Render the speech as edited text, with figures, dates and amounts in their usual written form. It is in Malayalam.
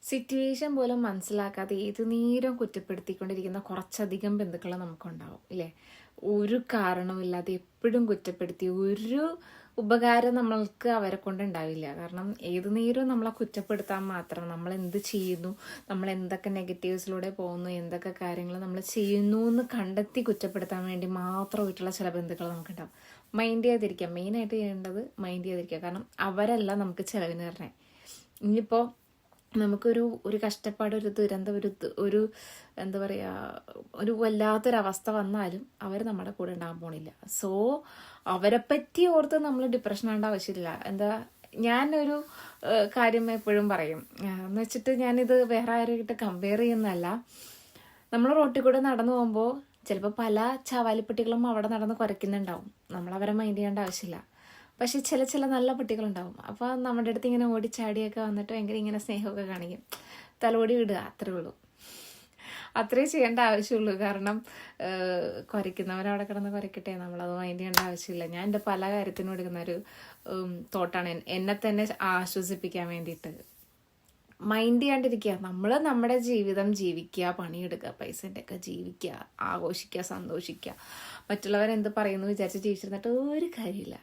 സിറ്റുവേഷൻ പോലും മനസ്സിലാക്കാതെ ഏത് നേരം കുറ്റപ്പെടുത്തിക്കൊണ്ടിരിക്കുന്ന കുറച്ചധികം ബന്ധുക്കൾ നമുക്കുണ്ടാവും ഇല്ലേ? ഒരു കാരണമില്ലാതെ എപ്പോഴും കുറ്റപ്പെടുത്തി ഒരു ഉപകാരം നമ്മൾക്ക് അവരെ കൊണ്ടുണ്ടാവില്ല. കാരണം ഏത് നേരവും നമ്മളെ കുറ്റപ്പെടുത്താൻ മാത്രം, നമ്മൾ എന്ത് ചെയ്യുന്നു, നമ്മൾ എന്തൊക്കെ നെഗറ്റീവ്സിലൂടെ പോകുന്നു, എന്തൊക്കെ കാര്യങ്ങൾ നമ്മൾ ചെയ്യുന്നു എന്ന് കണ്ടെത്തി കുറ്റപ്പെടുത്താൻ വേണ്ടി മാത്രമായിട്ടുള്ള ചില ബന്ധുക്കൾ നമുക്കുണ്ടാവും. മൈൻഡ് ചെയ്തിരിക്കുക, മെയിനായിട്ട് ചെയ്യേണ്ടത് മൈൻഡ് ചെയ്തിരിക്കുക. കാരണം അവരല്ല നമുക്ക് ചിലവിന് തരണേ. ഇനിയിപ്പോൾ നമുക്കൊരു കഷ്ടപ്പാട്, ഒരു ദുരന്തം, ഒരു എന്താ പറയുക, ഒരു വല്ലാത്തൊരവസ്ഥ വന്നാലും അവർ നമ്മുടെ കൂടെ ഉണ്ടാകാൻ പോണില്ല. സോ അവരെ പറ്റി ഓർത്ത് നമ്മൾ ഡിപ്രഷൻ ആവേണ്ട ആവശ്യമില്ല. ഞാനൊരു കാര്യം എപ്പോഴും പറയും എന്ന് വെച്ചിട്ട് ഞാനിത് വേറെ ആരുമായിട്ട് കമ്പയർ ചെയ്യുന്നതല്ല. നമ്മൾ റോട്ടിൽ കൂടെ നടന്നു പോകുമ്പോൾ ചിലപ്പോൾ പല ചാവാലിപ്പട്ടികളും അവിടെ നടന്ന് കുരയ്ക്കുന്നുണ്ടാവും. നമ്മളവരെ മൈൻഡ് ചെയ്യേണ്ട ആവശ്യമില്ല. പക്ഷെ ചില നല്ല കുട്ടികളുണ്ടാവും. അപ്പോൾ നമ്മുടെ അടുത്ത് ഇങ്ങനെ ഓടിച്ചാടിയൊക്കെ വന്നിട്ട് ഭയങ്കര ഇങ്ങനെ സ്നേഹമൊക്കെ കാണിക്കും. തലോടി വിടുക, അത്രേ ഉള്ളൂ. അത്രേ ചെയ്യേണ്ട ആവശ്യമുള്ളൂ. കാരണം കുരയ്ക്കുന്നവരവിടെ കിടന്ന് കുരയ്ക്കട്ടെ, നമ്മളത് മൈൻഡ് ചെയ്യേണ്ട ആവശ്യമില്ല. ഞാൻ എൻ്റെ പല കാര്യത്തിനും എടുക്കുന്നൊരു തോട്ടാണ്, എന്നെ തന്നെ ആശ്വസിപ്പിക്കാൻ വേണ്ടിയിട്ട്. മൈൻഡ് ചെയ്യാണ്ടിരിക്കുക. നമ്മൾ നമ്മുടെ ജീവിതം ജീവിക്കുക, പണിയെടുക്കുക, പൈസ ഉണ്ടാക്കുക, ജീവിക്കുക, ആഘോഷിക്കുക, സന്തോഷിക്കുക. മറ്റുള്ളവരെന്ത് പറയുന്നു വിചാരിച്ച് ജീവിച്ചിരുന്നിട്ട് ഒരു കാര്യമില്ല.